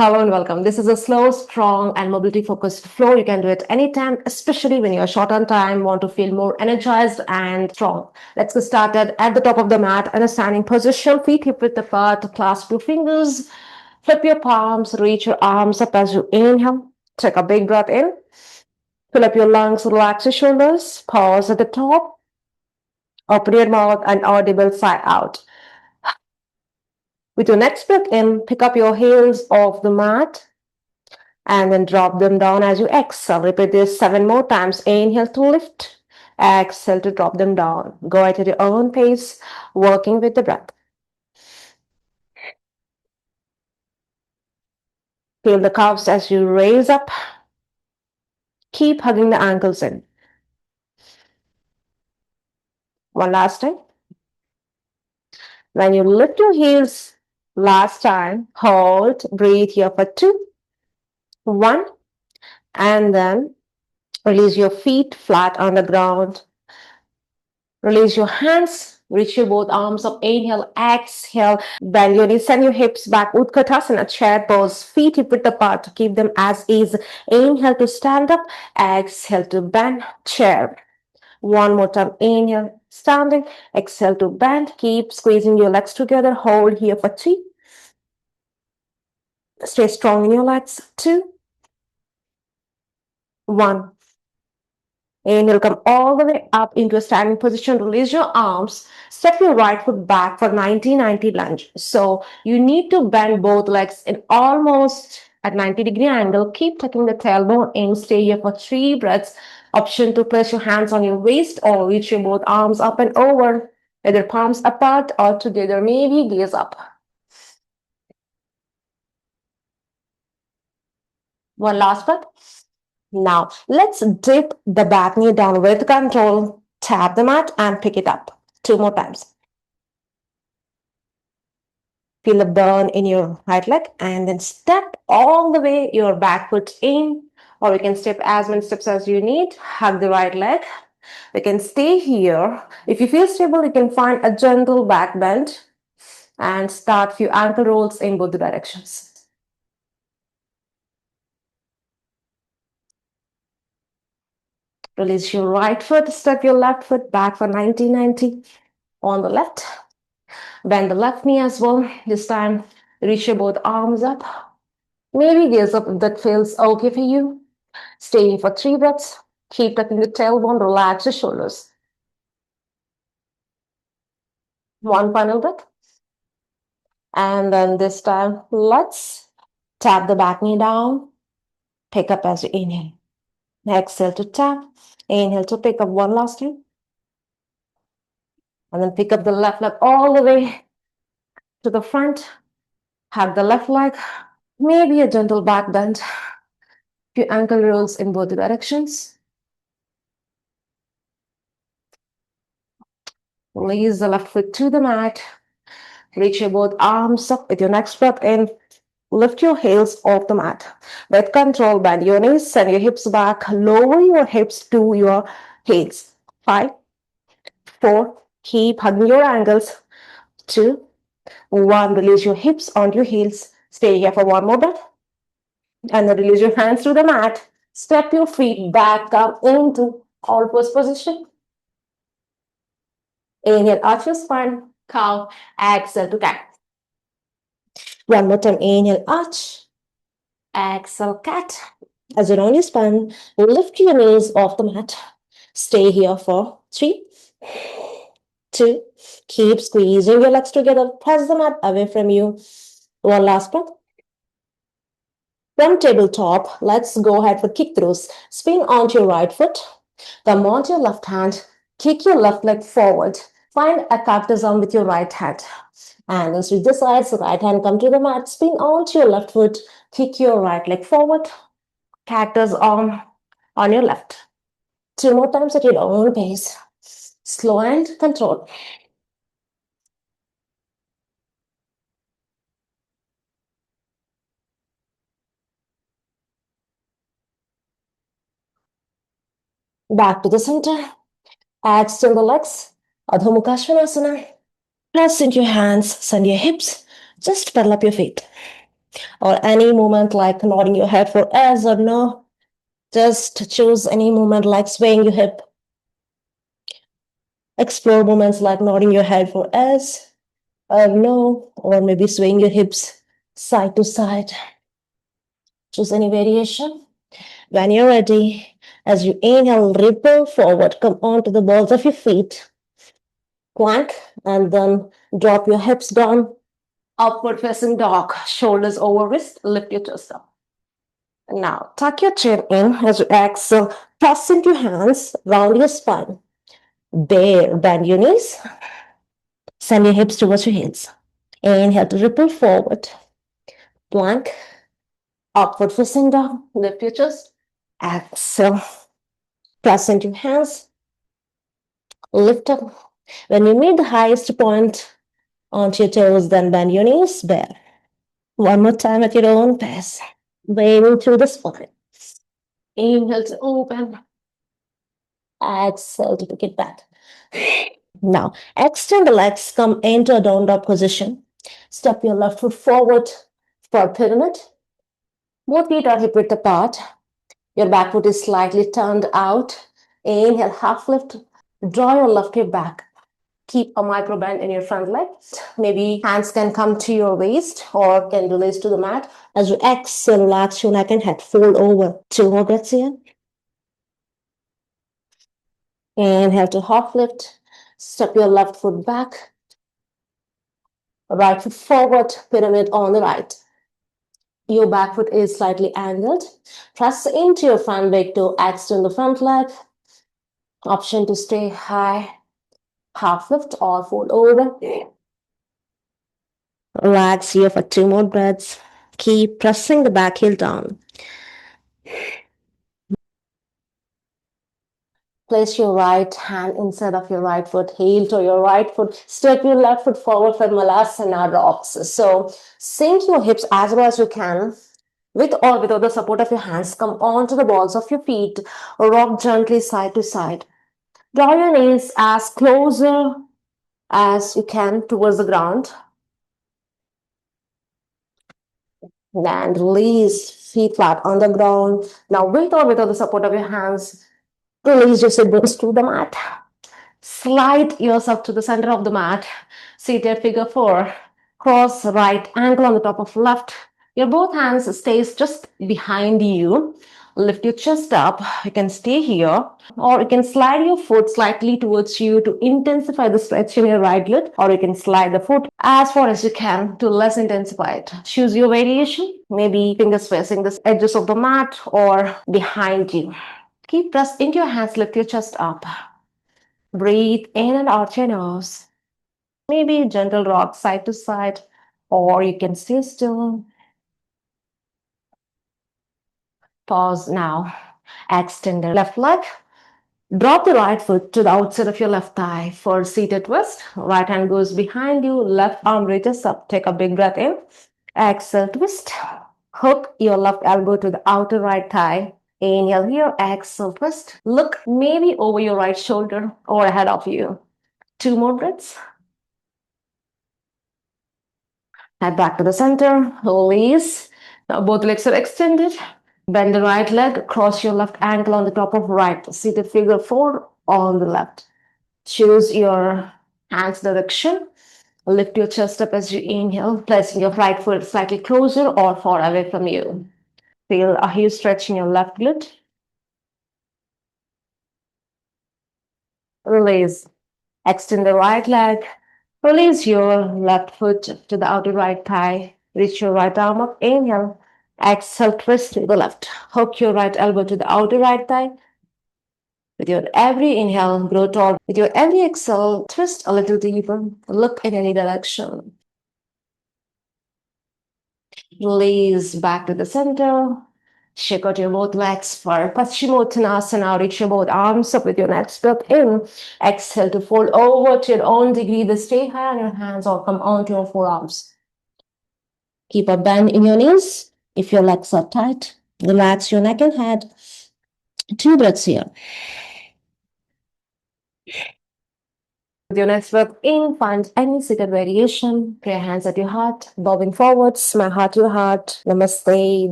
Hello and welcome. This is a slow, strong, and mobility focused flow. You can do it anytime, especially when you're short on time, want to feel more energized and strong. Let's get started at the top of the mat in a standing position, feet hip width apart, clasp your fingers, flip your palms, reach your arms up as you inhale. Take a big breath in, fill up your lungs, relax your shoulders, pause at the top, open your mouth, and audible sigh out. With your next breath in, pick up your heels off the mat and then drop them down as you exhale. Repeat this 7 more times. Inhale to lift, exhale to drop them down. Go at your own pace, working with the breath. Feel the calves as you raise up. Keep hugging the ankles in. One last time. When you lift your heels last time, hold, breathe here for 2, 1, and then release your feet flat on the ground. Release your hands, reach your both arms up. Inhale, exhale, bend your knees, send your hips back. Utkatasana, chair pose, feet hip width apart to keep them as is. Inhale to stand up, exhale to bend, chair. One more time, inhale, standing, exhale to bend. Keep squeezing your legs together. Hold here for 3. Stay strong in your legs. 2, 1. Inhale, come all the way up into a standing position. Release your arms. Step your right foot back for 90-90 lunge. So you need to bend both legs in almost at 90-degree angle. Keep tucking the tailbone in. Stay here for 3 breaths. Option to place your hands on your waist or reach your both arms up and over. Either palms apart or together. Maybe gaze up. One last breath. Now, let's dip the back knee down with control. Tap the mat and pick it up. 2 more times. Feel a burn in your right leg and then step all the way your back foot in, or you can step as many steps as you need. Hug the right leg. We can stay here. If you feel stable, you can find a gentle back bend and start few ankle rolls in both the directions. Release your right foot, step your left foot back for 90-90 on the left. Bend the left knee as well. This time, reach your both arms up. Maybe gaze up if that feels okay for you. Stay here for 3 breaths. Keep tucking the tailbone, relax the shoulders. One final breath. And then this time, let's tap the back knee down. Pick up as you inhale. Exhale to tap. Inhale to pick up one last time. And then pick up the left leg all the way to the front. Hug the left leg. Maybe a gentle back bend. Few ankle rolls in both directions. Release the left foot to the mat. Reach your both arms up with your next breath in. Lift your heels off the mat. With control, bend your knees, send your hips back. Lower your hips to your heels. 5, 4, keep hugging your ankles. 2, 1, release your hips onto your heels. Stay here for one more breath. And then release your hands to the mat. Step your feet back up into all-pose position. Inhale, arch your spine, cow, exhale to cat. One more time, inhale, arch, exhale, cat. As you round your spine, lift your knees off the mat. Stay here for 3, 2, keep squeezing your legs together. Press the mat away from you. One last breath. From tabletop, let's go ahead for kick throughs. Spin onto your right foot. Come onto your left hand. Kick your left leg forward. Find a cactus arm with your right hand. And then switch the sides. Right hand come to the mat. Spin onto your left foot. Kick your right leg forward. Cactus arm on your left. 2 more times at your own pace. Slow and controlled. Back to the center. Extend the legs. Adho Mukha Svanasana. Press into your hands, send your hips. Just pedal up your feet. or any movement like nodding your head for yes or no. Just choose any movement like swaying your hip. Explore movements like nodding your head for yes or no, or maybe swaying your hips side to side. Choose any variation. When you're ready, as you inhale, ripple forward, come onto the balls of your feet, plank, and then drop your hips down. Upward facing dog, shoulders over wrist, lift your chest up. Now, tuck your chin in as you exhale, press into your hands, round your spine. Bear, bend your knees, send your hips towards your heels. Inhale to ripple forward, plank, upward facing dog, lift your chest, exhale, press into your hands, lift up. When you meet the highest point onto your toes, then bend your knees, bear. One more time at your own pace, waving through the spine. Inhale to open, exhale to pick it back. Now, extend the legs, come into a down dog position. Step your left foot forward for a pyramid. Both feet are hip width apart. Your back foot is slightly turned out. Inhale, half lift. Draw your left hip back. Keep a micro bend in your front leg. Maybe hands can come to your waist or can release to the mat. As you exhale, relax your neck and head. Fold over. 2 more breaths here. Inhale to half lift. Step your left foot back. Right foot forward, pyramid on the right. Your back foot is slightly angled. Press into your front leg to extend the front leg. Option to stay high, half lift or fold over. Relax here for 2 more breaths. Keep pressing the back heel down. Place your right hand inside of your right foot, heel to your right foot. Step your left foot forward for Malasana rocks. So sink your hips as well as you can. With or without the support of your hands, come onto the balls of your feet. Rock gently side to side. Draw your knees as closer as you can towards the ground. Then release, feet flat on the ground. Now with or without the support of your hands, release your sit bones to the mat. Slide yourself to the center of the mat. Seated figure 4. Cross right ankle on the top of left. Your both hands stays just behind you. Lift your chest up. You can stay here, or you can slide your foot slightly towards you to intensify the stretch in your right glute, or you can slide the foot as far as you can to less intensify it. Choose your variation. Maybe fingers facing the edges of the mat or behind you. Keep press into your hands. Lift your chest up. Breathe in and out your nose. Maybe gentle rock side to side, or you can stay still. Pause now. Extend the left leg. Drop the right foot to the outside of your left thigh for seated twist. Right hand goes behind you. Left arm reaches up. Take a big breath in. Exhale, twist. Hook your left elbow to the outer right thigh. Inhale here. Exhale, twist. Look maybe over your right shoulder or ahead of you. 2 more breaths. Head back to the center. Release. Now both legs are extended. Bend the right leg. Cross your left ankle on the top of right. Seated figure 4 on the left. Choose your hands direction. Lift your chest up as you inhale, placing your right foot slightly closer or far away from you. Feel a huge stretch in your left glute. Release. Extend the right leg. Release your left foot to the outer right thigh. Reach your right arm up. Inhale. Exhale, twist to the left. Hook your right elbow to the outer right thigh. With your every inhale, grow tall. With your every exhale, twist a little deeper. Look in any direction. Release back to the center. Shake out your both legs for Paschimottanasana. Reach your both arms up with your next breath in. Exhale to fold over to your own degree. Either stay high on your hands or come onto your forearms. Keep a bend in your knees. If your legs are tight, relax your neck and head. 2 breaths here. With your next breath in, find any seated variation. Put your hands at your heart, bowing forwards, my heart, your heart. Namaste.